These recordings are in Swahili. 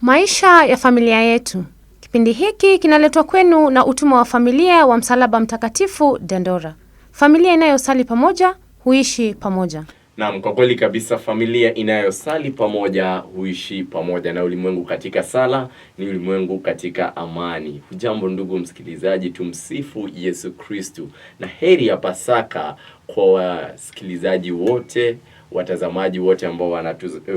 Maisha ya familia yetu. Kipindi hiki kinaletwa kwenu na utume wa familia wa Msalaba Mtakatifu Dandora. Familia inayosali pamoja huishi pamoja. Naam, kwa kweli kabisa, familia inayosali pamoja huishi pamoja, na ulimwengu katika sala ni ulimwengu katika amani. Hujambo ndugu msikilizaji, tumsifu Yesu Kristu, na heri ya Pasaka kwa wasikilizaji wote, watazamaji wote ambao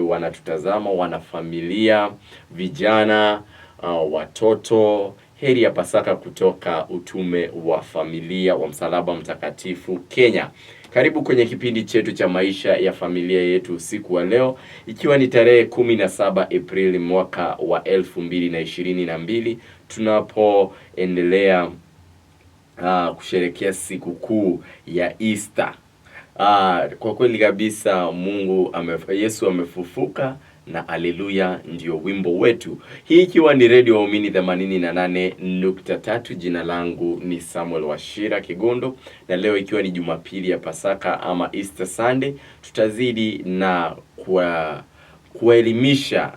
wanatutazama, wanafamilia, vijana, watoto. Heri ya Pasaka kutoka utume wa familia wa Msalaba Mtakatifu Kenya. Karibu kwenye kipindi chetu cha maisha ya familia yetu usiku wa leo, ikiwa ni tarehe 17 Aprili mwaka wa 2022, tunapoendelea kusherehekea siku kuu ya Easter. Kwa kweli kabisa, Yesu amefufuka, na haleluya ndio wimbo wetu. Hii ikiwa ni Radio Waumini 88.3. Jina langu ni Samuel Washira Kigondo, na leo ikiwa ni Jumapili ya Pasaka ama Easter Sunday, tutazidi na kuelimisha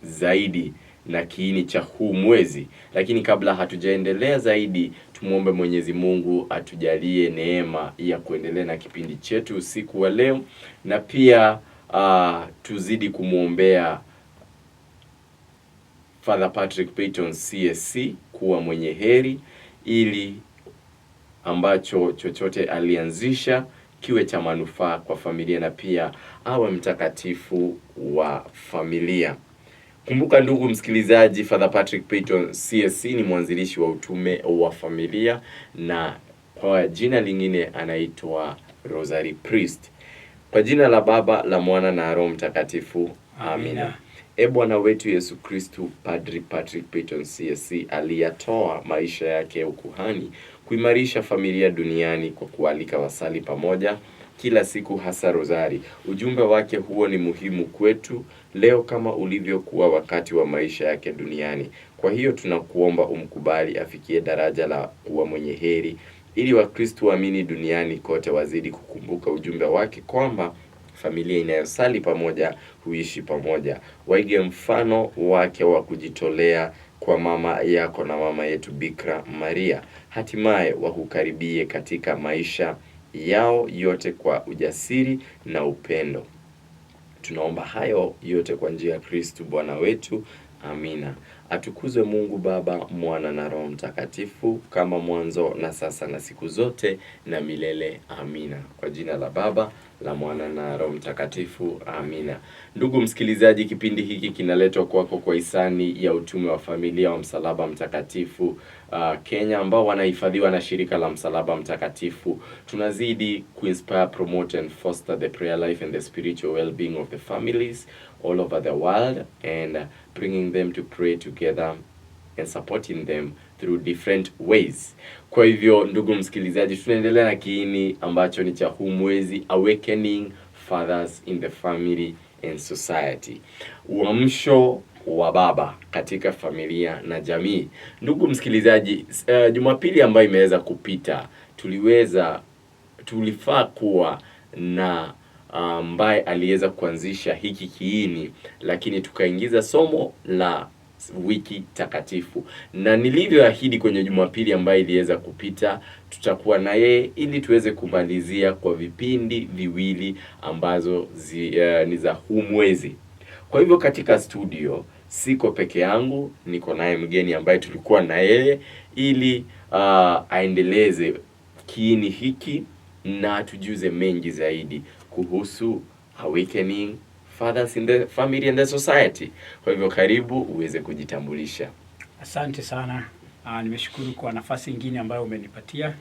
zaidi na kiini cha huu mwezi. Lakini kabla hatujaendelea zaidi, tumuombe Mwenyezi Mungu atujalie neema ya kuendelea na kipindi chetu usiku wa leo, na pia tuzidi kumuombea Father Patrick Peyton CSC kuwa mwenye heri, ili ambacho chochote alianzisha kiwe cha manufaa kwa familia, na pia awe mtakatifu wa familia. Kumbuka ndugu msikilizaji, Father Patrick Peyton CSC ni mwanzilishi wa utume wa familia, na kwa jina lingine anaitwa Rosary Priest. Kwa jina la Baba, la Mwana na Roho Mtakatifu. Amina. Bwana wetu Yesu Kristu, Padri Patrick Peyton CSC aliyatoa maisha yake ya ukuhani kuimarisha familia duniani kwa kualika wasali pamoja kila siku, hasa Rozari. Ujumbe wake huo ni muhimu kwetu leo kama ulivyokuwa wakati wa maisha yake duniani. Kwa hiyo tunakuomba umkubali afikie daraja la kuwa mwenye heri, ili Wakristo waamini duniani kote wazidi kukumbuka ujumbe wake kwamba familia inayosali pamoja huishi pamoja. Waige mfano wake wa kujitolea kwa mama yako na mama yetu Bikira Maria. Hatimaye wakukaribie katika maisha yao yote kwa ujasiri na upendo. Tunaomba hayo yote kwa njia ya Kristu Bwana wetu. Amina. Atukuzwe Mungu Baba, Mwana na Roho Mtakatifu, kama mwanzo na sasa na siku zote na milele. Amina. Kwa jina la Baba, la Mwana na Roho Mtakatifu. Amina. Ndugu msikilizaji, kipindi hiki kinaletwa kwako kwa hisani ya utume wa familia wa Msalaba Mtakatifu Kenya, ambao wanahifadhiwa na shirika la Msalaba Mtakatifu. Tunazidi kuinspire, promote and foster the prayer life and the spiritual well-being of the families all over the world, and bringing them to pray together and supporting them through different ways. Kwa hivyo ndugu msikilizaji, tunaendelea na kiini ambacho ni cha huu mwezi, Awakening Fathers in the Family and Society, uamsho wa baba katika familia na jamii. Ndugu msikilizaji, Jumapili ambayo imeweza kupita, tulifaa kuwa na ambaye aliweza kuanzisha hiki kiini, lakini tukaingiza somo la wiki takatifu, na nilivyoahidi kwenye Jumapili ambayo iliweza kupita, tutakuwa na yeye ili tuweze kumalizia kwa vipindi viwili ambazo ni za huu mwezi. Kwa hivyo katika studio siko peke yangu, niko naye mgeni ambaye tulikuwa na yeye ili aendeleze kiini hiki na tujuze mengi zaidi kuhusu Awakening Fathers in the Family and the Society. Kwa hivyo karibu uweze kujitambulisha. Asante sana. Nimeshukuru kwa nafasi nyingine ambayo umenipatia.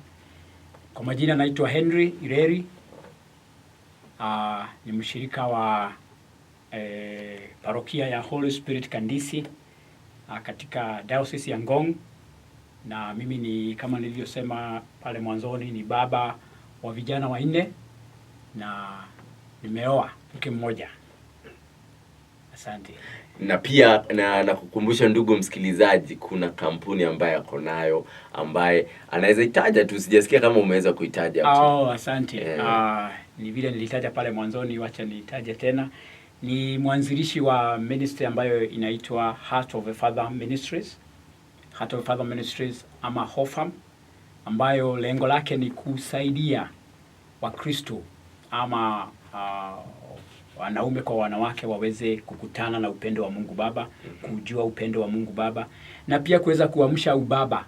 Kwa majina naitwa Henry Ireri. Ni mshirika wa parokia ya Holy Spirit Kandisi katika Diocese ya Ngong, na mimi ni kama nilivyosema pale mwanzoni, ni baba wa vijana 4 na nimeoa mke mmoja. Asante. Na pia na kukumbusha ndugu msikilizaji, kuna kampuni ambaye ako nayo ambaye anaweza itaja tu, sijasikia kama umeweza kuitaja. Asante. Ni vile nilitaja pale mwanzoni, wacha nitaje tena. Ni mwanzilishi wa ministry ambayo inaitwa Heart of a Father Ministries. Heart of a Father Ministries ama HOFAM, ambayo lengo lake ni kusaidia Wakristo ama wanaume kwa wanawake waweze kukutana na upendo wa Mungu Baba, kujua upendo wa Mungu Baba, na pia kuweza kuamsha ubaba.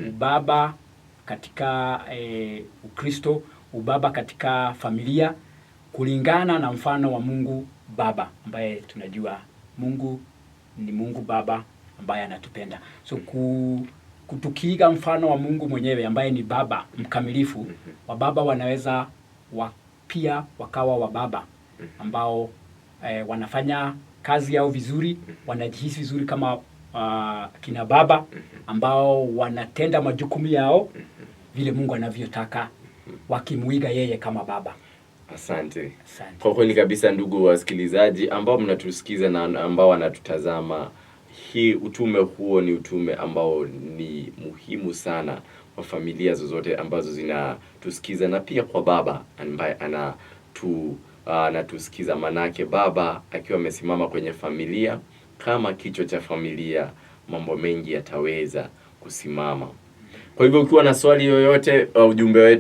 Ubaba katika Ukristo, ubaba katika familia kulingana na mfano wa Mungu Baba, ambaye tunajua Mungu ni Mungu Baba ambaye anatupenda. So kutukiiga mfano wa Mungu mwenyewe ambaye ni baba mkamilifu, wababa wanaweza pia wakawa wababa ambao wanafanya kazi yao vizuri, wanajihisi vizuri kama kina baba ambao wanatenda majukumu yao vile Mungu anavyotaka, wakimuiga yeye kama baba. Asante. Kwa kweli kabisa, ndugu wasikilizaji ambao mnatusikiza na ambao wanatutazama, hii utume huo ni utume ambao ni muhimu sana kwa familia zozote ambazo zinatusikiza, na pia kwa baba ambaye anatusikiza, manake baba akiwa amesimama kwenye familia kama kichwa cha familia, mambo mengi yataweza kusimama. Kwa hivyo ukiwa na swali yoyote, ujumbe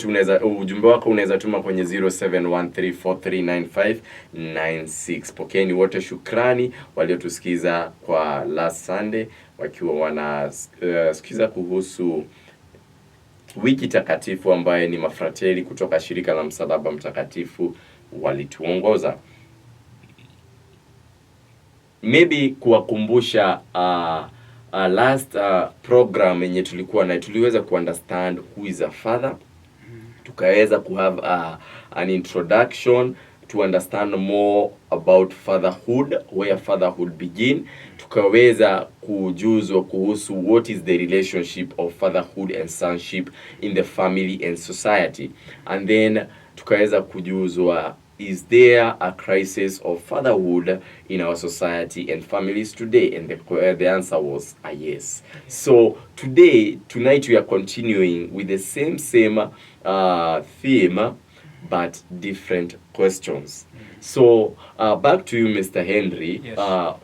wako unaweza tuma kwenye 0713439596. Pokeeni wote shukrani waliotusikiza kwa last Sunday, wakiwa wanasikiza kuhusu wiki takatifu ambaye ni mafrateli kutoka shirika la Msalaba Mtakatifu walituongoza. Maybe kuwakumbusha last program yenye tulikuwa na, tuliweza understand who is a father. Tukaweza have an introduction to understand more about fatherhood, where fatherhood begin. Tukaweza kujuzwa kuhusu what is the relationship of fatherhood and sonship in the family and society. And then tukaweza kujuzwa, is there a crisis of fatherhood in our society and families today? And the answer was yes. So tonight we are continuing with the same theme, but different questions. So back to you, Mr. Henry. Yes.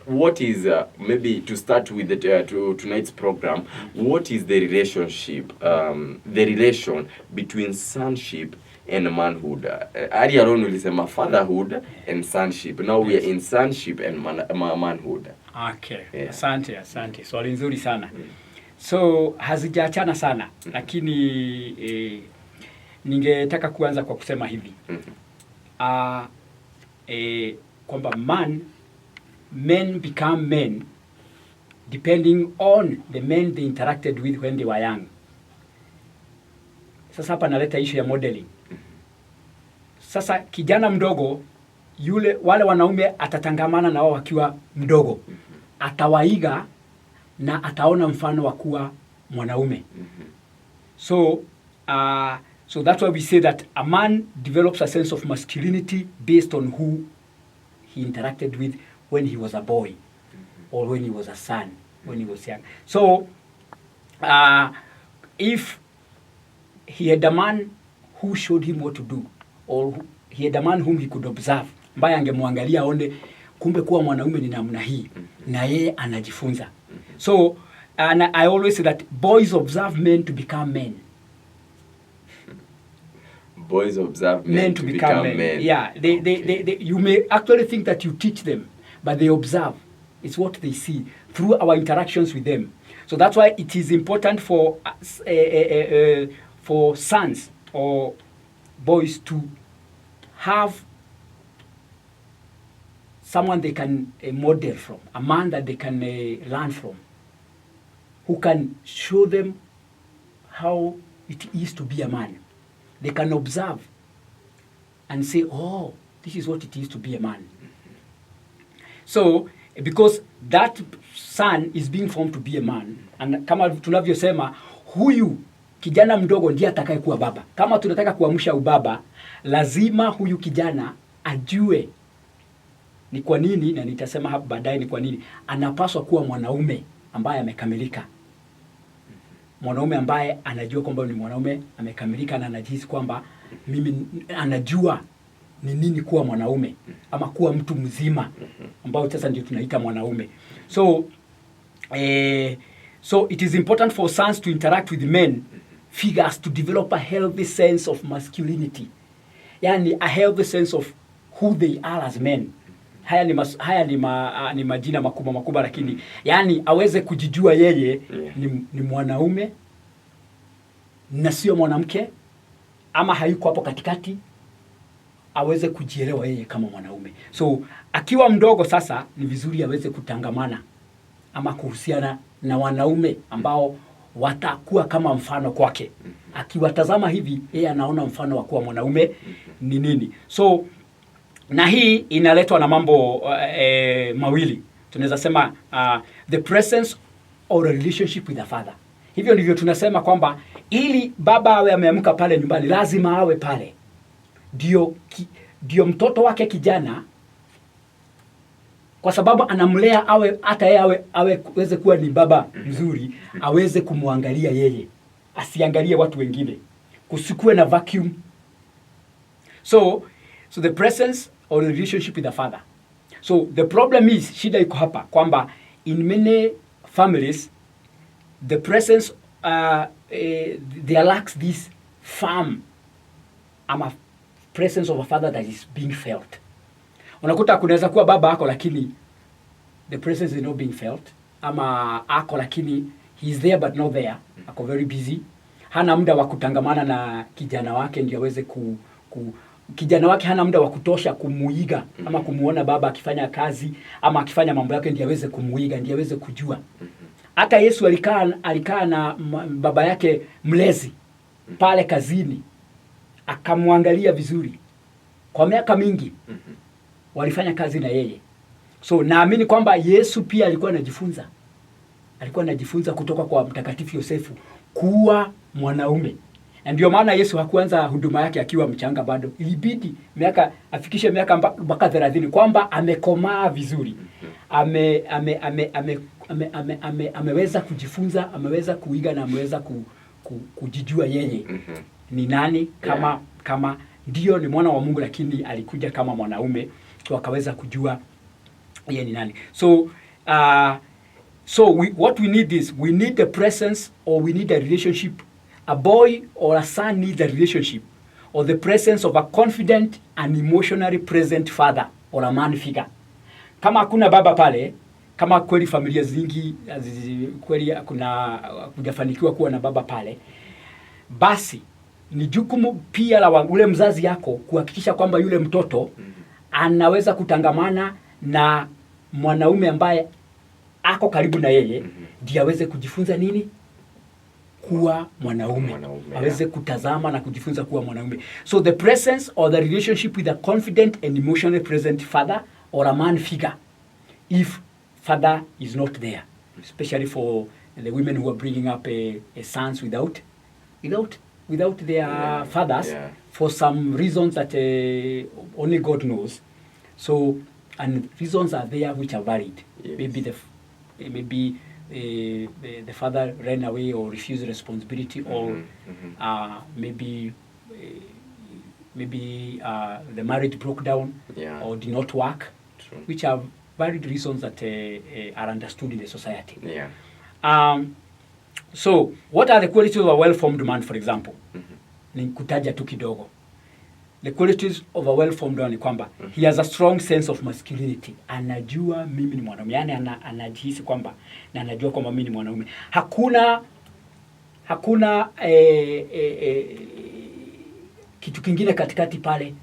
What is, maybe to start with tonight's program, what is the relationship, the relation between sonship and manhood? Earlier on ulisema fatherhood and sonship. Now we are in sonship and manhood. Okay. Yeah. Asante. Swali nzuri sana. So hazijaachana sana, lakini ningetaka kuanza kwa kusema hivi. Kwamba men become men depending on the men they interacted with when they were young. Sasa hapa naleta issue ya modeling. Sasa kijana mdogo wale wanaume atatangamana na wao wakiwa mdogo, atawaiga na ataona mfano wa kuwa mwanaume. So that's why we say that a man develops a sense of masculinity based on who he interacted with when he was a boy or when he was a son, when he was young. So if he had a man who showed him what to do, or he had a man whom he could observe, ambaye angemwangalia aone kumbe kuwa mwanaume ni namna hii, na yeye anajifunza. So and I always say that boys observe men to become men. Boys observe men to become men. Yeah, they you may actually think that you teach them, but they observe. It's what they see through our interactions with them. So that's why it is important for sons or boys to have someone they can model from, a man that they can learn from, who can show them how it is to be a man. They can observe and say, oh, this is what it is to be a man. So, because that son is being formed to be a man, and kama tunavyosema, huyu kijana mdogo ndiye atakayekuwa baba. Kama tunataka kuamsha ubaba, lazima huyu kijana ajue ni kwa nini, na nitasema hapo baadaye ni kwa nini anapaswa kuwa mwanaume ambaye amekamilika. Mwanaume ambaye anajua kwamba ni mwanaume amekamilika, na anajihisi kwamba mimi anajua ni nini kuwa mwanaume ama kuwa mtu mzima ambao sasa ndio tunaita mwanaume. So it is important for sons to interact with men figures to develop a healthy sense of masculinity, yani a healthy sense of who they are as men. Haya ni majina makubwa, lakini yani aweze kujijua yeye ni mwanaume na sio mwanamke, ama hayuko hapo katikati, aweze kujielewa yeye kama mwanaume. So akiwa mdogo sasa ni vizuri aweze kutangamana ama kuhusiana na wanaume ambao watakuwa kama mfano kwake. Akiwatazama hivi, yeye anaona mfano wa kuwa mwanaume ni nini. So na hii inaletwa na mambo mawili. Tunaweza sema the presence or a relationship with the father. Hivyo ndivyo tunasema kwamba ili baba awe ameamka pale nyumbani, lazima awe pale. Ndio mtoto wake kijana, kwa sababu anamlea awe hata yeye aweze kuwa ni baba mzuri, aweze kumwangalia yeye, asiangalie watu wengine, kusikue na vacuum. So the presence or the relationship with the father. So the problem is, shida iko hapa kwamba in many families the presence there lacks this firm ama presence of a father that is being felt. Unakuta kunaweza kuwa baba ako lakini the presence is not being felt, ama ako lakini he is there but not there, ako very busy, hana muda wa kutangamana na kijana wake ndio aweze kijana wake hana muda wa kutosha kumuiga ama kumuona baba akifanya kazi ama akifanya mambo yake ndio aweze kumuiga, ndio aweze kujua. Hata Yesu alikaa na baba yake mlezi pale kazini, akamwangalia vizuri kwa miaka mingi. Walifanya kazi na yeye. So naamini kwamba Yesu pia alikuwa anajifunza kutoka kwa Mtakatifu Yosefu kuwa mwanaume. Na ndio maana Yesu hakuanza huduma yake akiwa mchanga bado. Ilibidi afikishe miaka mpaka 30 kwamba amekomaa vizuri. Ameweza kujifunza, ameweza kuiga na ameweza kujijua yeye ni nani kama ndio ni mwana wa Mungu, lakini alikuja kama mwanaume, so akaweza kujua yeye ni nani. What we need is, we need a presence or we need a relationship. A boy or a son needs a relationship or the presence of a confident and emotionally present father or a man figure. Kama hakuna baba pale, kama kweli familia zingi kweli kujafanikiwa kuwa na baba pale, basi ni jukumu pia la ule mzazi yako kuhakikisha kwamba yule mtoto anaweza kutangamana na mwanaume ambaye ako karibu na yeye, ndio aweze kujifunza nini? Kuwa mwanaume. Aweze kutazama na kujifunza kuwa mwanaume. So the presence or the relationship with a confident and emotionally present father or a man figure, if father is not there, especially for the women who are bringing up a sons without their fathers, for some reasons that only God knows. So, and reasons are there which are valid. Yes. Maybe the father ran away or refused responsibility, or maybe the marriage broke down, or did not work. True. Which are valid reasons that are understood in the society. Yeah. So what are the qualities of a well-formed man, for example? Ni kutaja tu kidogo. The qualities of a well-formed man ni kwamba he has a strong sense of masculinity. Anajua mimi ni mwanaume. Yani anajihisi kwamba na anajua kwamba mimi ni mwanaume. Hakuna kitu kingine katikati pale.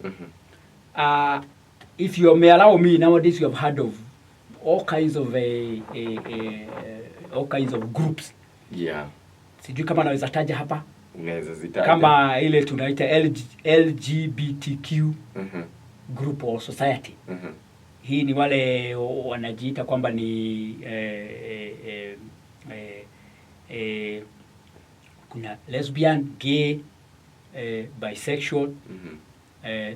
If you may allow me, nowadays you have heard of all kinds of groups. Yeah. Sijui kama naweza taja hapa. Unaweza zitaja. Kama ile tunaita LGBTQ group or society. Hii ni wale wanajiita kwamba ni kuna lesbian, gay, bisexual,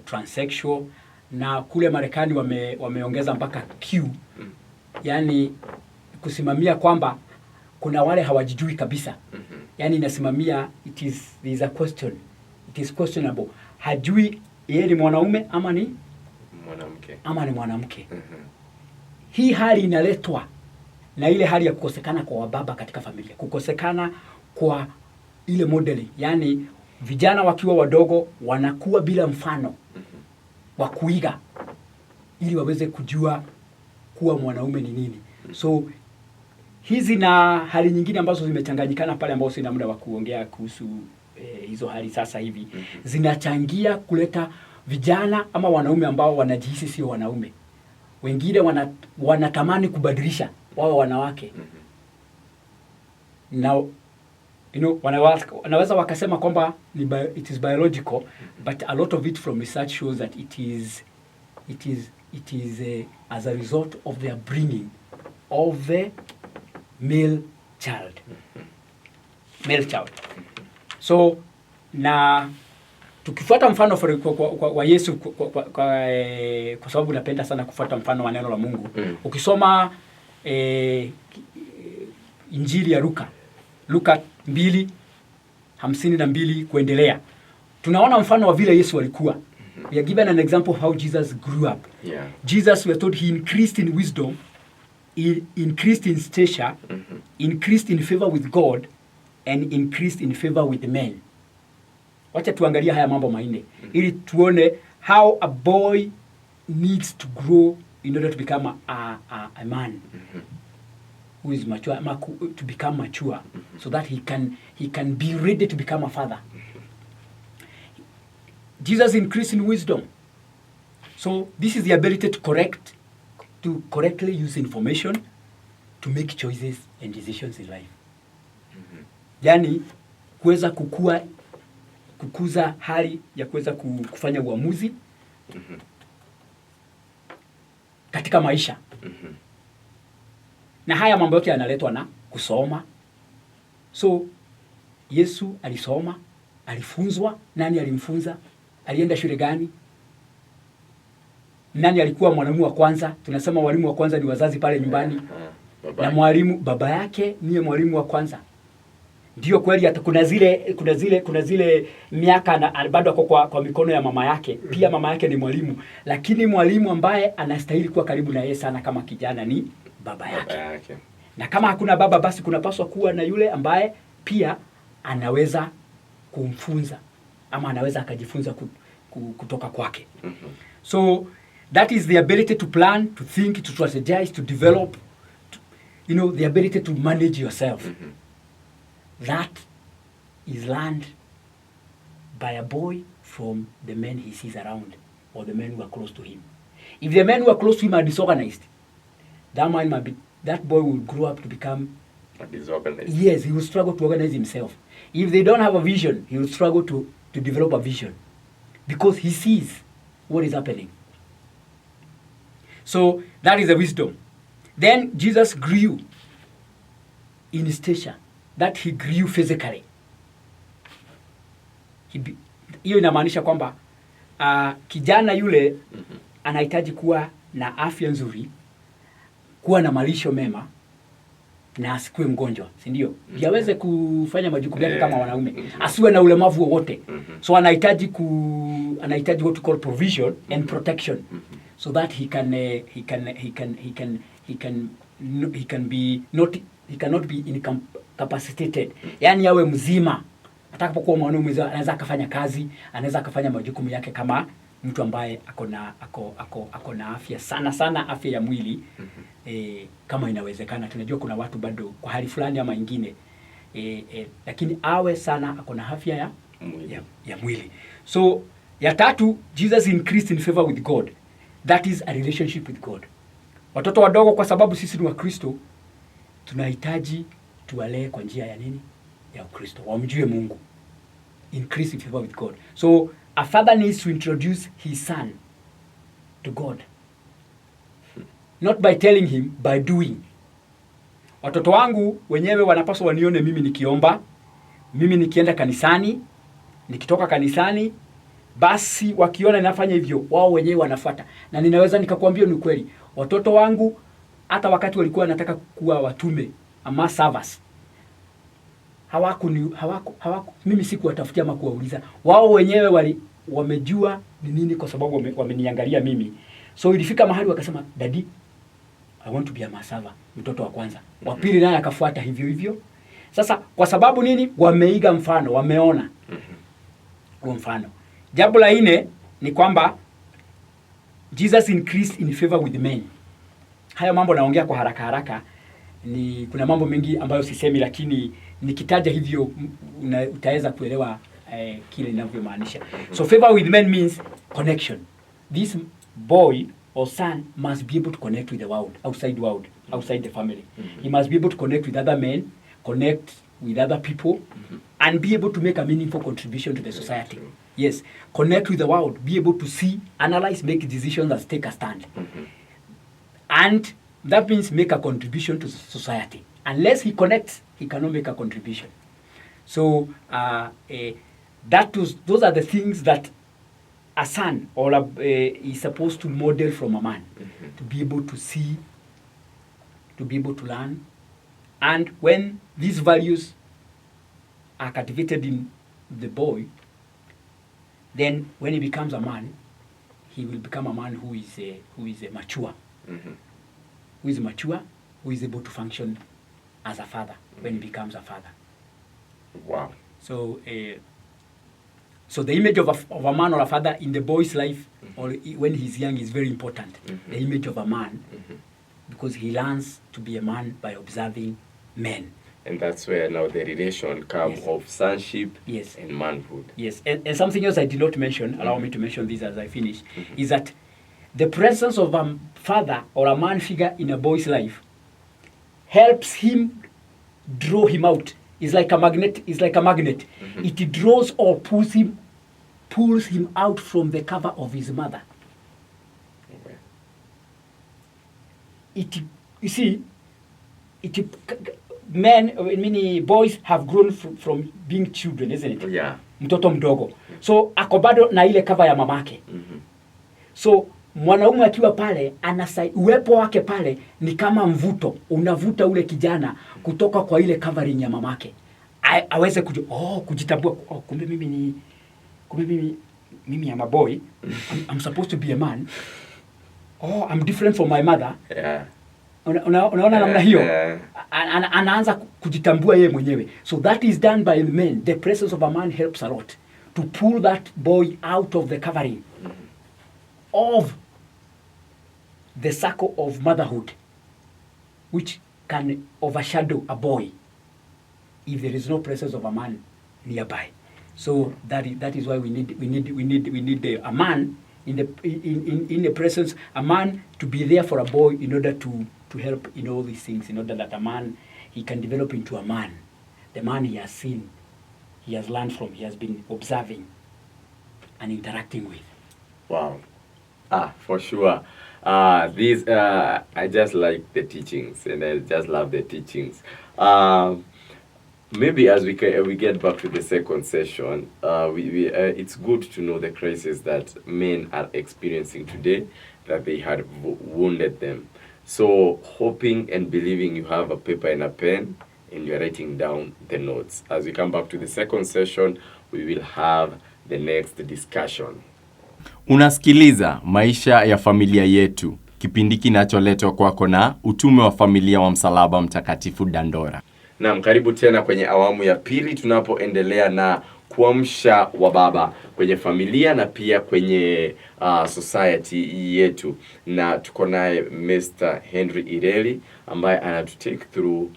transsexual, na kule Marekani wameongeza mpaka Q. Yani kusimamia kwamba kuna wale hawajijui kabisa. Yani inasimamia there is a question. It is questionable. Hajui yeye ni mwanaume ama ni mwanamke. Hii hali inaletwa na ile hali ya kukosekana kwa wababa katika familia, kukosekana kwa ile modeli, yani vijana wakiwa wadogo wanakuwa bila mfano wa kuiga ili waweze kujua kuwa mwanaume ni nini. So hizi na hali nyingine ambazo zimechanganyikana pale, ambao sina muda wa kuongea kuhusu hizo hali sasa hivi, zinachangia kuleta vijana ama wanaume ambao wanajihisi sio wanaume. Wengine wanatamani kubadilisha wao wanawake. Now, wanaweza wakasema kwamba it is biological, but a lot of it from research shows that it is as a result of their bringing of the male child. So na tukifuata mfano wa Yesu kwa sababu napenda sana kufuata mfano wa neno la Mungu. Ukisoma Injili ya Luka 2:52 kuendelea, tunaona mfano wa vile Yesu alikuwa. We are given an example of how Jesus grew up. Yeah. Jesus, we are told he increased in wisdom, he increased in stature, increased in favor with God, and increased in favor with men. Wacha tuangalia haya mambo manne ili tuone how a boy needs to grow in order to become a man who is mature, to become mature, so that he can be ready to become a father. Jesus increased in wisdom. So this is the ability to correctly use information to make choices and decisions in life. Yani kuweza kukuza hali ya kuweza kufanya uamuzi katika maisha. Na haya mambo yote yanaletwa na kusoma. So Yesu alisoma, alifunzwa. Nani alimfunza? Alienda shule gani? Nani alikuwa mwalimu wa kwanza? Tunasema walimu wa kwanza ni wazazi pale nyumbani. Na mwalimu, baba yake niye mwalimu wa kwanza. Ndio kweli, hata kuna zile miaka bado ako kwa mikono ya mama yake. Pia mama yake ni mwalimu, lakini mwalimu ambaye anastahili kuwa karibu na yeye sana kama kijana ni baba yake. Na kama hakuna baba, basi kunapaswa kuwa na yule ambaye pia anaweza kumfunza ama anaweza akajifunza kutoka kwake. So that is the ability to plan, to think, to strategize, to develop, the ability to manage yourself. That is learned by a boy from the men he sees around, or the men who are close to him. If the men who are close to him are disorganized, that boy will grow up to become disorganized. Yes, he will struggle to organize himself. If they don't have a vision, he will struggle to develop a vision, because he sees what is happening. So that is the wisdom. Then Jesus grew in stature, that he grew physically. Hiyo inamaanisha kwamba kijana yule anahitaji kuwa na afya nzuri, kuwa na malisho mema, na asikuwe mgonjwa, si ndio? Yaweze kufanya majukumu yake kama wanaume, asiwe na ulemavu wowote. So anahitaji what we call provision and protection, so that he cannot be incapacitated. Yani yawe mzima. Atakapokuwa mwanaume anaweza akafanya kazi, anaweza akafanya majukumu yake kama mtu ambaye ako na afya sana afya ya mwili. Kama inawezekana. Tunajua kuna watu bado kwa hali fulani ama ingine, lakini awe sana ako na afya ya mwili. So ya tatu, Jesus increased in favor with God. That is a relationship with God. Watoto wadogo, kwa sababu sisi ni Wakristo, tunahitaji tuwalee kwa njia ya nini? Ya Ukristo. Wamjue Mungu. Increase in favor with God. So a father needs to introduce his son to God. Not by telling him, by doing. Watoto wangu wenyewe wanapaswa wanione mimi nikiomba, mimi nikienda kanisani, nikitoka kanisani, basi wakiona ninafanya hivyo, wao wenyewe wanafuata. Na ninaweza nikakwambia ni kweli, watoto wangu hata wakati walikuwa wanataka kuwa watume ama servers, hawaku mimi sikuwatafutia ama kuwauliza. Wao wenyewe wamejua ni nini, kwa sababu wameniangalia mimi. So ilifika mahali wakasema, Daddy, I want to be a masava, mtoto wa kwanza. Wa pili naye akafuata hivyo hivyo. Sasa kwa sababu nini? Wameiga mfano, wameona huo mfano. Jambo la nne ni kwamba Jesus increased in favor with men. Haya mambo naongea kwa haraka haraka, ni kuna mambo mengi ambayo sisemi, lakini nikitaja hivyo utaweza kuelewa kile ninavyomaanisha. So favor with men means connection. This boy or son must be able to connect with the world, outside the family. He must be able to connect with other men, connect with other people, and be able to make a meaningful contribution to the society. Yes, connect with the world, be able to see, analyze, make decisions, and take a stand. And that means make a contribution to society. Unless he connects, he cannot make a contribution. So those are the things that a son or is supposed to model from a man. To be able to see, to be able to learn. And when these values are cultivated in the boy, then when he becomes a man, he will become a man who is mature. Who is mature, who is able to function as a father when he becomes a father. Wow. So the image of a man or a father in the boy's life, or when he's young, is very important. The image of a man, because he learns to be a man by observing men. And that's where now the relation comes of sonship and manhood. Yes, and something else I did not mention, allow me to mention this as I finish, is that the presence of a father or a man figure in a boy's life helps him draw him out. It's like a magnet. It draws or pulls him out from the cover of his mother. Many boys have grown from being children, isn't it? Yeah. Mtoto mdogo. So ako bado na ile cover ya mamake. So mwanaume akiwa pale, uwepo wake pale ni kama mvuto, unavuta ule kijana kutoka kwa ile covering ya mamake. Aweze kujitambua, kumbe mimi am a boy. I'm supposed to be a man. I'm different from my mother. Yeah. Unaona namna hiyo? Anaanza kujitambua yeye mwenyewe. So that is done by men. The presence of a man helps a lot to pull that boy out of the covering of the circle of motherhood, which can overshadow a boy if there is no presence of a man nearby. So that is why we need a man in the presence, a man to be there for a boy in order to help in all these things, in order that a man, he can develop into a man, the man he has seen, he has learned from, he has been observing and interacting with. Wow. For sure. These I just like the teachings, and I just love the teachings. Maybe as we get back to the second session, it's good to know the crisis that men are experiencing today, that they had wounded them. So hoping and believing you have a paper and a pen and you're writing down the notes. As we come back to the second session, we will have the next discussion. Unasikiliza Maisha ya Familia Yetu, kipindi kinacholetwa kwako na Utume wa Familia wa Msalaba Mtakatifu Dandora. Naam, karibu tena kwenye awamu ya pili tunapoendelea na kuamsha wa baba kwenye familia na pia kwenye society yetu, na tuko naye Mr. Henry Ireli ambaye anatutake through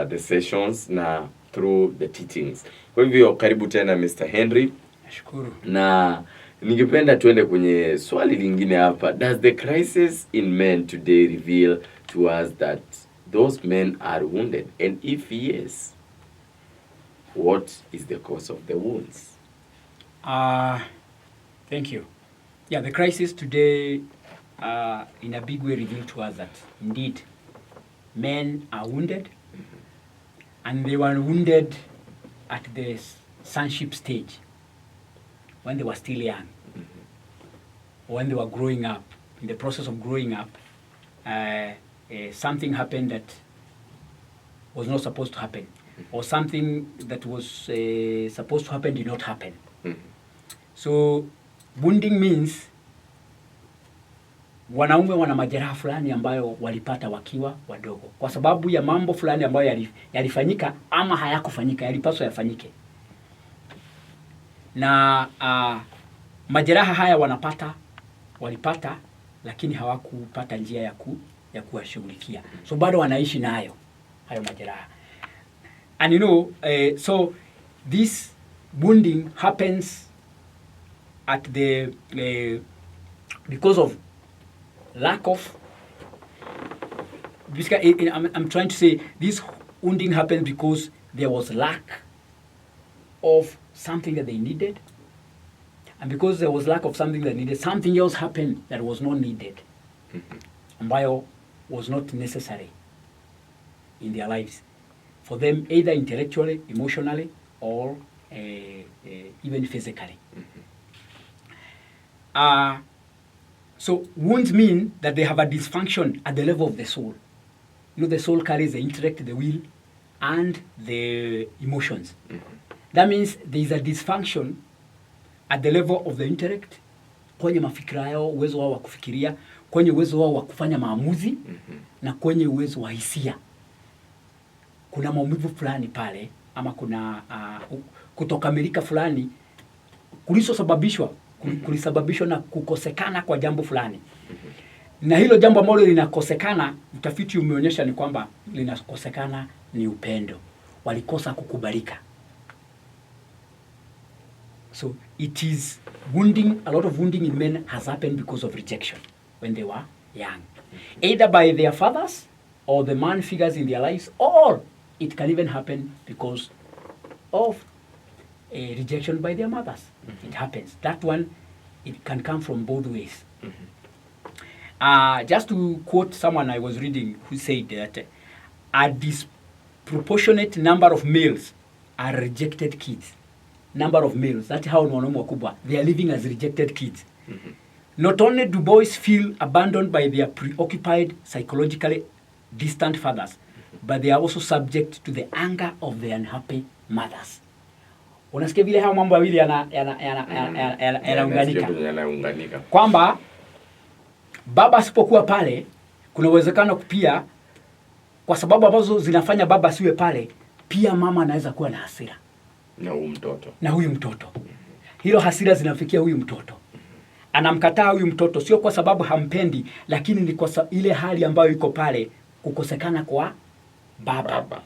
the sessions na through the teachings. Kwa hivyo karibu tena Mr. Henry. Nashukuru. Na ningependa tuende kwenye swali lingine hapa. Does the crisis in men today reveal to us that those men are wounded? And if yes, what is the cause of the wounds? Thank you. Yeah, the crisis today in a big way revealed to us that indeed men are wounded, and they were wounded at the sonship stage when they were still young, when they were growing up. In the process of growing up, something happened that was not supposed to happen. or something that was supposed to happen did not happen. So wounding means wanaume wana majeraha fulani ambayo walipata wakiwa wadogo kwa sababu ya mambo fulani ambayo yalifanyika ama hayakufanyika, yalipaswa yafanyike. Na majeraha haya walipata lakini hawakupata njia ya kuwashughulikia. So bado wanaishi nayo hayo majeraha. And you know, so this wounding happens at the because of lack of, I'm trying to say this wounding happened because there was lack of something that they needed, and because there was lack of something that needed, something else happened that was not needed, ambayo was not necessary in their lives for them, either intellectually, emotionally, or even physically. So wounds mean that they have a dysfunction at the level of the soul. You know, the soul carries the intellect, the will, and the emotions. That means there is a dysfunction at the level of the intellect, kwenye mafikira yao, uwezo wao wa kufikiria, kwenye uwezo wao wa kufanya maamuzi, na kwenye uwezo wa hisia. Kuna maumivu fulani pale, ama kuna kutokamilika fulani kulisababishwa na kukosekana kwa jambo fulani. Na hilo jambo ambalo linakosekana, utafiti umeonyesha ni kwamba linakosekana ni upendo. Walikosa kukubalika. So it is wounding, a lot of wounding in men has happened because of rejection when they were young. Either by their fathers or the man figures in their lives, or it can even happen because of rejection by their mothers. It happens. That one, it can come from both ways. Just to quote someone I was reading who said that a disproportionate number of males are rejected kids. Number of males, that's how wanaume wakubwa, they are living as rejected kids. Not only do boys feel abandoned by their preoccupied, psychologically distant fathers, but they are also subject to the anger of their unhappy mothers. Unasikia vile hao mambo mawili yanaunganika. Kwamba baba asipokuwa pale, kuna uwezekano pia kwa sababu ambazo zinafanya baba asiwe pale, pia mama anaweza kuwa na hasira na huyu mtoto. Hilo hasira zinafikia huyu mtoto. Anamkataa huyu mtoto sio kwa sababu hampendi, lakini ni kwa ile hali ambayo iko pale, kukosekana kwa baba.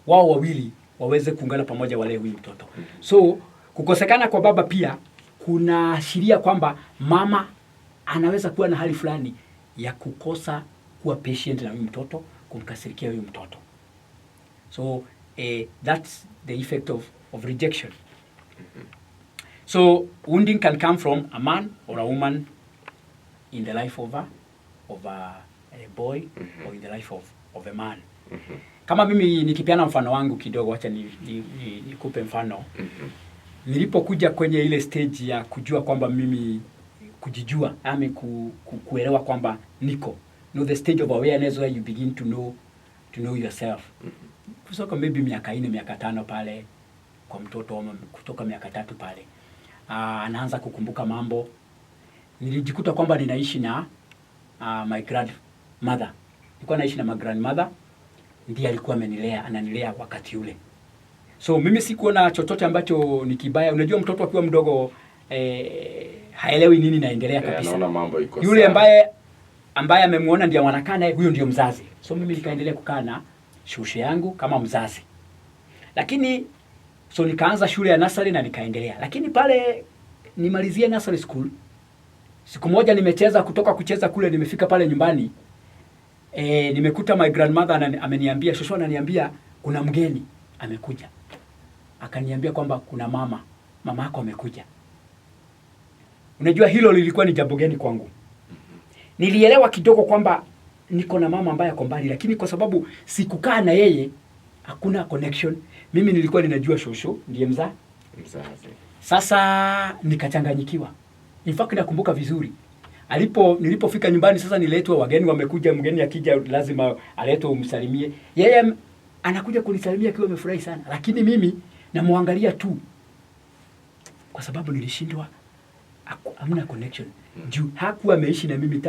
Wao wawili waweze kuungana pamoja wale huyu mtoto. So kukosekana kwa baba pia kuna ashiria kwamba mama anaweza kuwa na hali fulani ya kukosa kuwa patient na huyu mtoto, kumkasirikia huyu mtoto. So that's the effect of rejection. So wounding can come from a man or a woman in the life of a boy or in the life of a man. Kama mimi nikipeana mfano wangu kidogo, acha nikupe mfano. Nilipokuja kwenye ile stage ya kujua kwamba mimi kujijua ama kuelewa kwamba niko, the stage of awareness where you begin to know yourself. Kutoka maybe miaka 4 miaka 5 pale kwa mtoto, kutoka miaka 3 pale anaanza kukumbuka mambo. Nilijikuta kwamba ninaishi na my grandmother. Nilikuwa naishi na my grandmother, ndiye alikuwa ananilea wakati ule. So mimi sikuona chochote ambacho ni kibaya. Unajua mtoto akiwa mdogo haelewi nini naendelea kabisa. Anaona mambo iko sawa. Yule ambaye amemuona ndiye wanakaa naye, huyo ndio mzazi. So mimi nikaendelea kukaa na shushe yangu kama mzazi. Lakini so nikaanza shule ya nursery na nikaendelea. Lakini pale nimalizie nursery school, siku moja kutoka kucheza kule, nimefika pale nyumbani. Nimekuta my grandmother ameniambia, shosho ananiambia kuna mgeni amekuja. Akaniambia kwamba kuna mama yako amekuja. Unajua hilo lilikuwa ni jambo geni kwangu. Nilielewa kidogo kwamba niko na mama ambaye ako mbali, lakini kwa sababu sikukaa na yeye, hakuna connection. Mimi nilikuwa ninajua shosho ndiye mzazi. Sasa nikachanganyikiwa. In fact nakumbuka vizuri. Nilipofika nyumbani, sasa niletwa wageni wamekuja, mgeni akija lazima aletwe umsalimie. Yeye anakuja kunisalimia akiwa amefurahi sana, lakini mimi namwangalia tu kwa sababu nilishindwa, hamna connection. Juu hakuwa ameishi na mimi,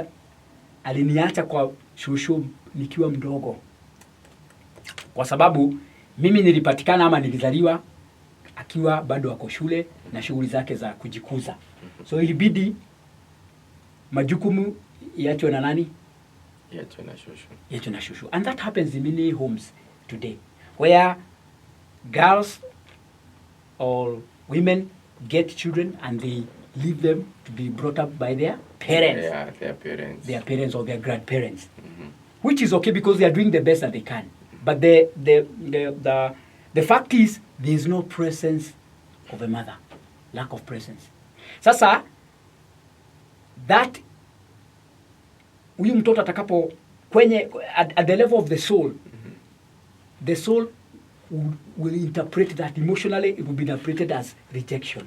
aliniacha kwa shushu nikiwa mdogo, kwa sababu mimi nilipatikana ama nilizaliwa akiwa bado ako shule na shughuli zake za kujikuza. So ilibidi majukumu iachwe na nani? Iachwe na shushu. And that happens in many homes today, where girls or women get children and they leave them to be brought up by their parents. Yeah, their parents. Their parents or their grandparents. Which is okay because they are doing the best that they can. But the fact is, there is no presence of a mother. Lack of presence. Sasa, that huyu mtoto atakapo kwenye at the level of the soul, the soul will interpret that emotionally. It will be interpreted as rejection.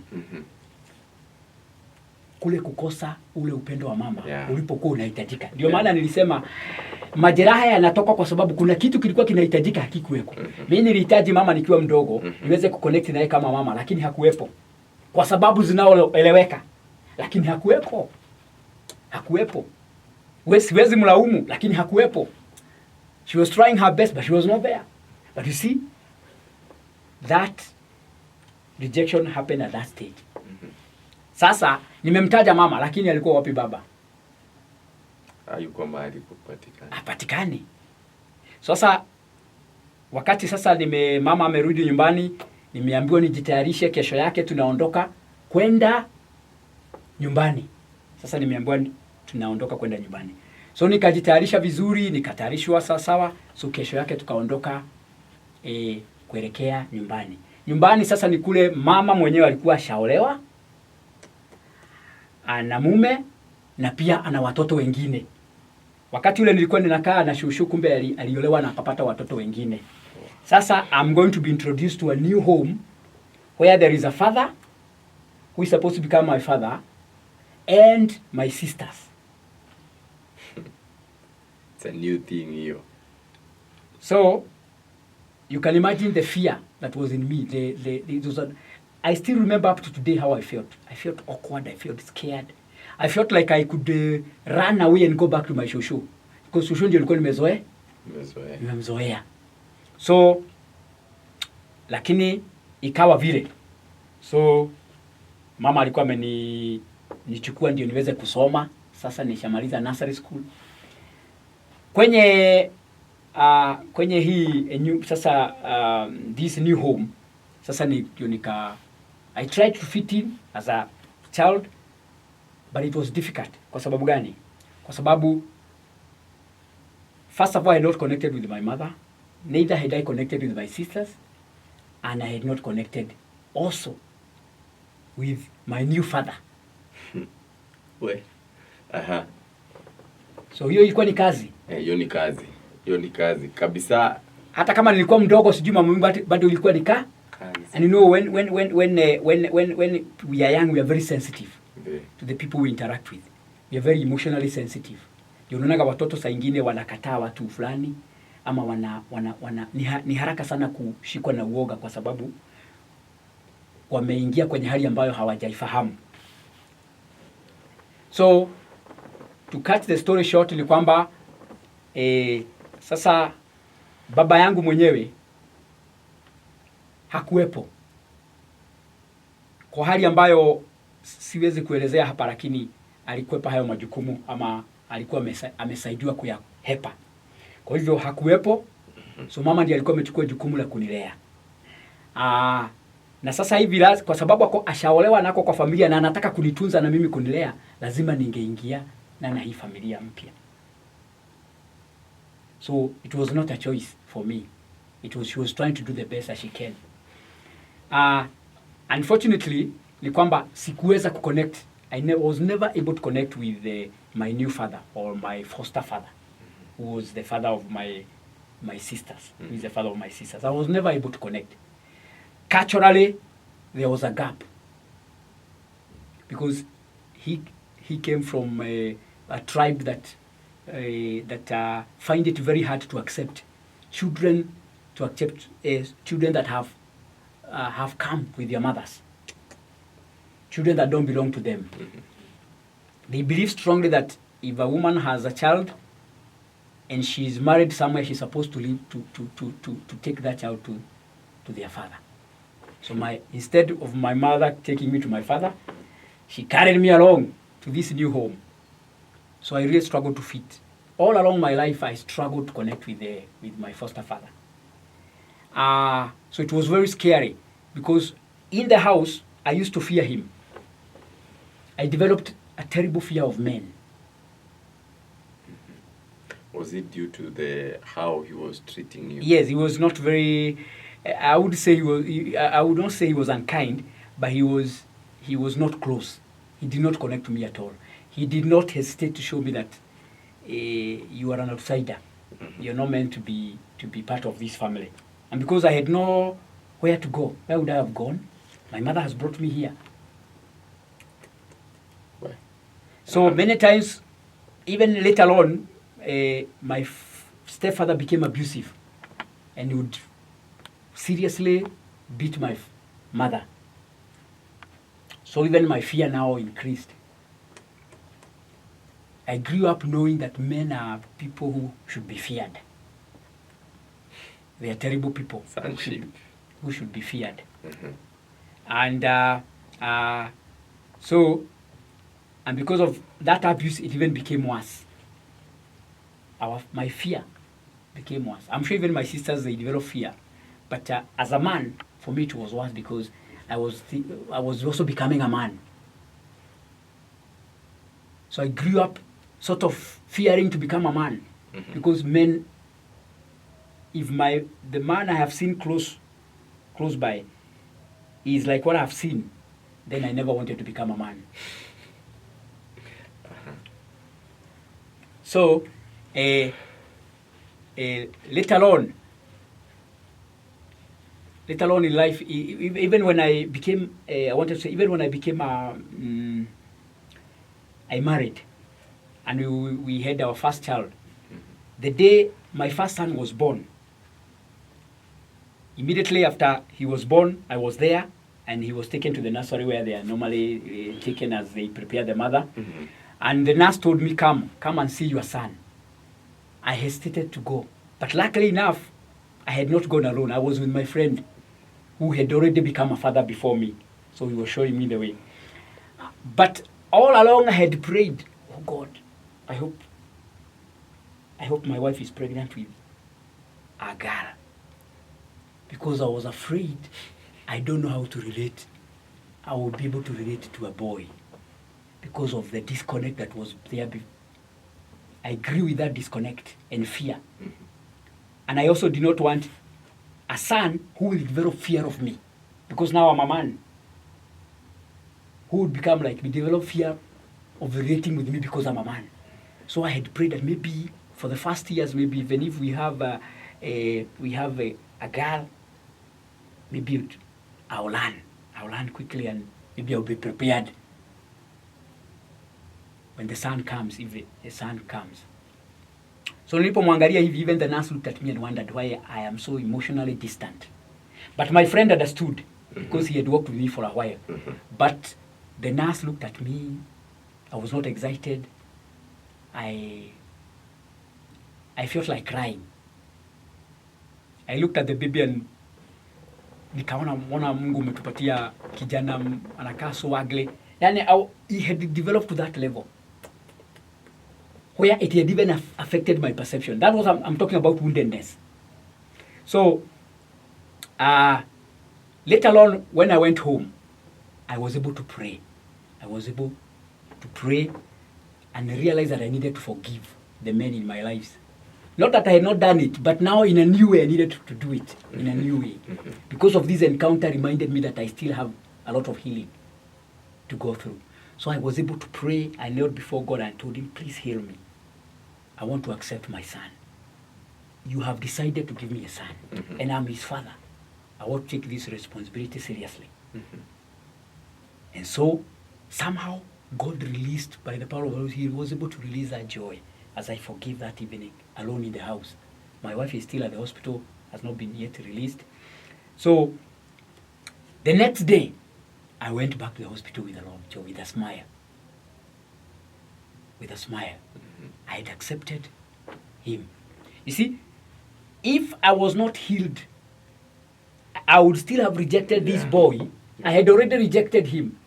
Kule kukosa ule upendo wa mama ulipokuwa unahitajika. Ndio maana nilisema majeraha yanatoka kwa sababu kuna kitu kilikuwa kinahitajika hakikuweko. Mimi nilihitaji mama nikiwa mdogo niweze kuconnect naye kama mama, lakini hakuwepo. Kwa sababu zinaoeleweka, lakini hakuwepo. Hakuwepo. Siwezi mlaumu, lakini hakuwepo. She was trying her best, but she was not there. But you see, that rejection happened at that stage. Sasa nimemtaja mama, lakini alikuwa wapi baba? Hayuko mahali kupatikana. Hapatikani. Sasa wakati sasa mama amerudi nyumbani, nimeambiwa nijitayarishe, kesho yake tunaondoka kwenda nyumbani. Sasa nimeambiwa tunaondoka kwenda nyumbani. So nikajitayarisha vizuri, nikatayarishwa sawa. So kesho yake tukaondoka kuelekea nyumbani. Nyumbani sasa ni kule mama mwenyewe alikuwa ashaolewa, ana mume na pia ana watoto wengine. Wakati ule nilikuwa ninakaa na shushu, kumbe aliolewa na akapata watoto wengine. Sasa I'm going to be introduced to a new home where there is a father who is supposed to become my father and my sisters. It's a new thing here. So you can imagine the fear that was in me. I still remember up to today how I felt. I felt awkward. I felt scared. I felt like I could run away and go back to my shushu. Because shushu ndio alikuwa nimemzoea. So, lakini ikawa vile. So, mama alikuwa amenichukua ndio niweze kusoma. Sasa nishamaliza nursery school. Kwenye hii this new home, sasa I tried to fit in as a child, but it was difficult. Kwa sababu gani? Kwa sababu first of all, I had not connected with my mother, neither had I connected with my sisters, and I had not connected also with my new father. So hiyo ilikuwa ni kazi. Hiyo ni kazi kabisa. Hata kama nilikuwa mdogo, sijui mama bado ilikuwa ni kazi. And you know, when we are young, we are very sensitive to the people we interact with. We are very emotionally sensitive. Unaona watoto saa nyingine wanakataa watu fulani ama ni haraka sana kushikwa na uoga kwa sababu wameingia kwenye hali ambayo hawajaifahamu. So to cut the story short, ni kwamba sasa baba yangu mwenyewe hakuwepo, kwa hali ambayo siwezi kuelezea hapa, lakini alikwepa hayo majukumu ama alikuwa amesaidiwa kuyahepa. Kwa hivyo hakuwepo. So mama ndiye alikuwa amechukua jukumu la kunilea. Na sasa hivi kwa sababu ashaolewa nako kwa familia na anataka kunitunza na mimi kunilea, lazima ningeingia na hii familia mpya. So it was not a choice for me. She was trying to do the best that she can. Unfortunately, ni kwamba sikuweza kuconnect. I was never able to connect with my new father or my foster father, who was the father of my sisters. Who is the father of my sisters. I was never able to connect. Culturally, there was a gap because he came from a tribe that find it very hard to accept children to accept children that have come with their mothers, children that don't belong to them. They believe strongly that if a woman has a child and she's married somewhere, she's supposed to leave to take that child to their father. So instead of my mother taking me to my father, she carried me along to this new home. So I really struggled to fit. All along my life, I struggled to connect with my foster father. So it was very scary because in the house, I used to fear him. I developed a terrible fear of men. Was it due to how he was treating you? Yes, he was not very. I would say I would not say he was unkind, but he was not close. He did not connect to me at all. He did not hesitate to show me that you are an outsider. You're not meant to be part of this family. And because I had nowhere to go, where would I have gone? My mother has brought me here. So many times, even later on, my stepfather became abusive and he would seriously beat my mother. So even my fear now increased. I grew up knowing that men are people who should be feared. They are terrible people who should be feared. And and because of that abuse, it even became worse. My fear became worse. I'm sure even my sisters, they developed fear. But as a man, for me, it was worse because I was also becoming a man. So I grew up sort of fearing to become a man, because men, if the man I have seen close by is like what I've seen, then I never wanted to become a man. So later on in life, even when I became, I married, and we had our first child. The day my first son was born, immediately after he was born, I was there, and he was taken to the nursery where they are normally taken as they prepare the mother. And the nurse told me, come and see your son. I hesitated to go. But luckily enough, I had not gone alone. I was with my friend who had already become a father before me. So he was showing me the way. But all along I had prayed, oh God, I hope my wife is pregnant with a girl. Because I was afraid I don't know how to relate. I would be able to relate to a boy because of the disconnect that was there. I grew with that disconnect and fear. And I also did not want a son who will develop fear of me, because now I'm a man, who would become like me, develop fear of relating with me because I'm a man. So I had prayed that maybe for the first years, maybe even if we have a girl, maybe I'll learn quickly, and maybe I'll be prepared when the son comes, if the son comes. So nilipomwangalia hivi, even the nurse looked at me and wondered why I am so emotionally distant. But my friend understood, because he had worked with me for a while. But the nurse looked at me. I was not excited. I felt like crying. I looked at the baby and nikaona, mbona Mungu umetupatia kijana anakaa so ugly. Yani he had developed to that level where it had even affected my perception. That was, I'm talking about woundedness. So later on, when I went home, I was able to pray. I was able to pray and realize that I needed to forgive the men in my lives. Not that I had not done it, but now in a new way I needed to do it in a new way. Because of this encounter reminded me that I still have a lot of healing to go through. So I was able to pray. I knelt before God and told him, please heal me. I want to accept my son. You have decided to give me a son, and I'm his father. I want to take this responsibility seriously. And so somehow God released, by the power of God, he was able to release that joy as I forgave that evening alone in the house. My wife is still at the hospital has not been yet released. So the next day, I went back to the hospital with a lot of joy, with a smile. With a smile. I had accepted him. You see, if I was not healed, I would still have rejected this boy. I had already rejected him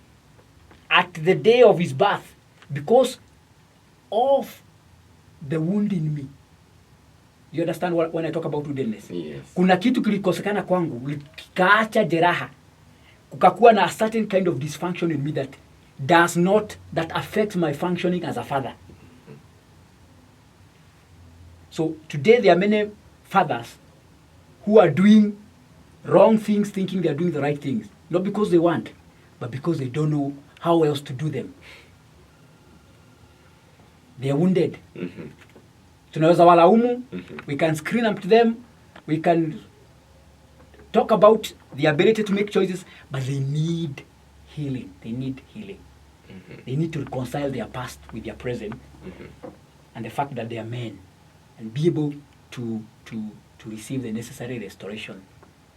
at the day of his birth because of the wound in me. You understand when I talk about woundedness? Yes. Kuna kitu kilikosekana kwangu, kikaacha jeraha. Kukakuwa na a certain kind of dysfunction in me that affects my functioning as a father. So today there are many fathers who are doing wrong things thinking they are doing the right things. Not because they want, but because they don't know how else to do them. They are wounded. Tunaweza walaumu, we can screen up to them, we can talk about the ability to make choices, but they need healing. They need healing. They need to reconcile their past with their present and the fact that they are men and be able to receive the necessary restoration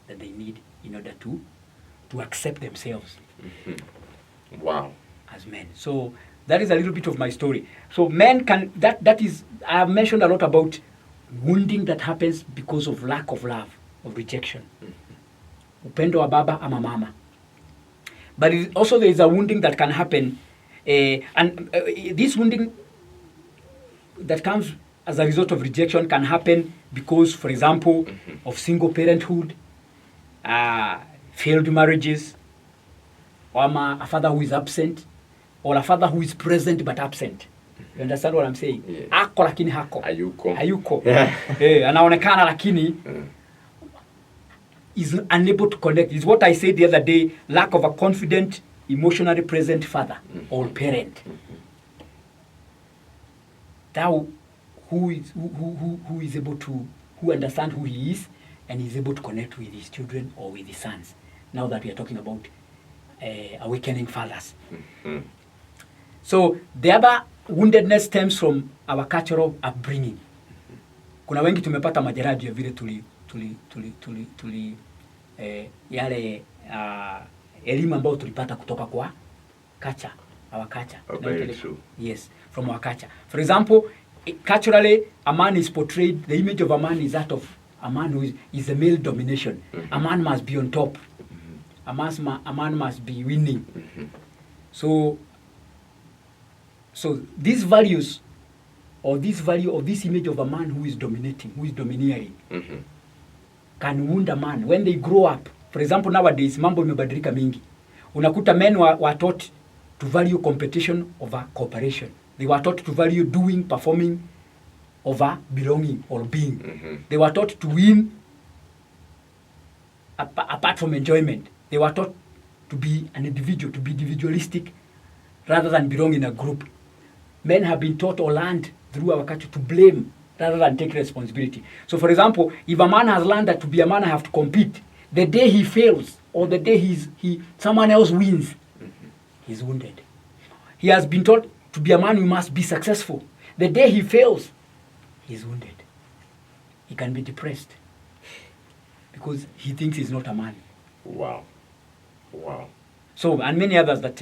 that they need in order to accept themselves Wow. as men. So that is a little bit of my story. So men can, that is, I have mentioned a lot about wounding that happens because of lack of love, of rejection. Upendo wa baba ama mama. But also there is a wounding that can happen, this wounding that comes as a result of rejection can happen because, for example, of single parenthood, failed marriages, or a father who is absent, or a father who is present but absent. You understand what I'm saying? Yes. Ako lakini hako. Hayuko. Anaonekana lakini is unable to connect. Is what I said the other day, lack of a confident, emotionally present father or parent. That who is able to, who understands who he is and is able to connect with his children or with his sons. Now that we are talking about awakening fathers. So the other woundedness stems from our cultural upbringing. Kuna wengi tumepata majeraha ya vile yale elimu ambayo tulipata kutoka kwa culture, our culture. Very true. Yes, from our culture. For example, culturally, a man is portrayed, the image of a man is that of a man who is a male domination. A man must be on top. A man must be winning. So these values, or this value of this image of a man who is dominating, who is domineering, can wound a man when they grow up. For example, nowadays mambo imebadilika mingi. Unakuta men were taught to value competition over cooperation. They were taught to value doing, performing over belonging or being. They were taught to win apart from enjoyment. They were taught to be an individual, to be individualistic rather than belong in a group. Men have been taught or learned through our culture to blame rather than take responsibility. So for example, if a man has learned that to be a man I have to compete, the day he fails or the day someone else wins, he's wounded. He has been taught to be a man who must be successful. The day he fails, he's wounded. He can be depressed because he thinks he's not a man. Wow. So, and many others that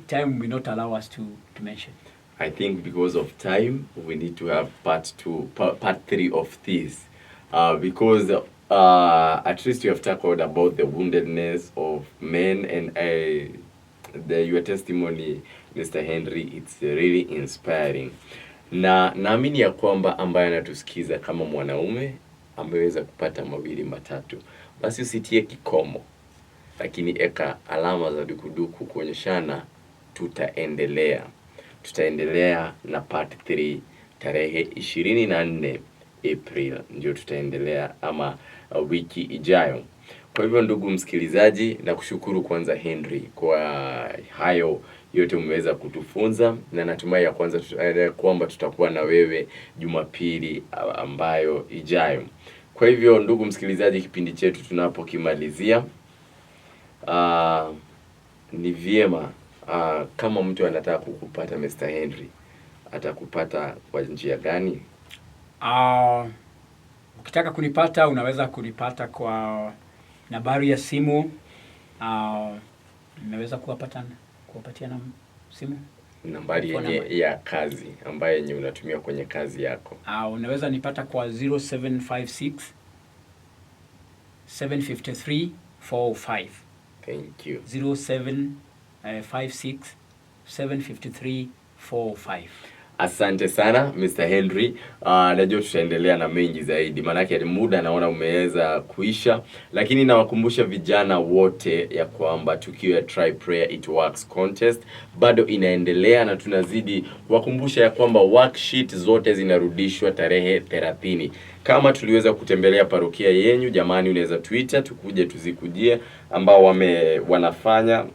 time will not allow us to mention. I think because of time, we need to have part 3 of this. Because at least you have tackled about the woundedness of men, and your testimony, Mr. Henry, it's really inspiring. Na naamini ya kwamba ambaye anatusikiza kama mwanaume ameweza kupata mawili matatu, basi usitie kikomo, lakini eka alama za dukuduku kuonyeshana tutaendelea na part 3 tarehe 24 April ndio tutaendelea, ama wiki ijayo. Kwa hivyo ndugu msikilizaji, na kushukuru kwanza Henry kwa hayo yote umeweza kutufunza, na natumai ya kwanza kwamba tutakuwa na wewe Jumapili ambayo ijayo. Kwa hivyo ndugu msikilizaji, kipindi chetu tunapokimalizia, ni vyema kama mtu anataka kukupata Mr. Henry, atakupata kwa njia gani? Ukitaka kunipata unaweza kunipata kwa nambari ya simu. Nimeweza kuwapatia na simu nambari yenye ya kazi ambayo yenye unatumia kwenye kazi yako. Unaweza nipata kwa 0756 753 405. Thank you. 0756 753 405. Asante sana Mr. Henry. Najua tutaendelea na mengi zaidi, maanake muda naona umeweza kuisha, lakini nawakumbusha vijana wote ya kwamba tukio ya Try Prayer It Works contest bado inaendelea, na tunazidi kuwakumbusha ya kwamba worksheet zote zinarudishwa tarehe 30. Kama tuliweza kutembelea parokia yenyu, jamani, unaweza Twitter tukuje tuzikujie ambao wanafanya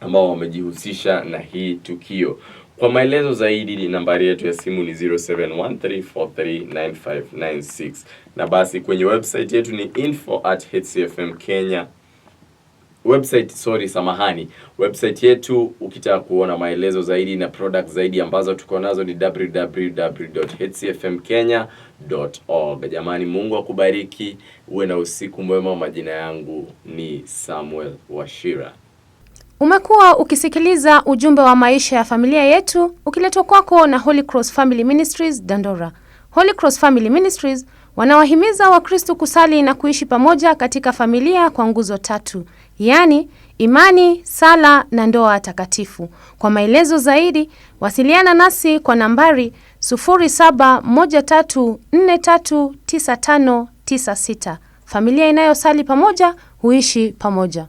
ambao wamejihusisha na hii tukio. Kwa maelezo zaidi nambari yetu ya simu ni 0713439596, na basi kwenye website yetu ni info@hcfmkenya. Website yetu ukitaka kuona maelezo zaidi na product zaidi ambazo tuko nazo ni www.hcfmkenya.org. Jamani, Mungu akubariki, uwe na usiku mwema. Majina yangu ni Samuel Washira. Umekuwa ukisikiliza ujumbe wa maisha ya familia yetu ukiletwa kwako na Holy Cross Family Ministries Dandora. Holy Cross Family Ministries wanawahimiza Wakristo kusali na kuishi pamoja katika familia kwa nguzo 3, yaani imani, sala na ndoa takatifu. Kwa maelezo zaidi, wasiliana nasi kwa nambari 0713439596. Familia inayosali pamoja huishi pamoja.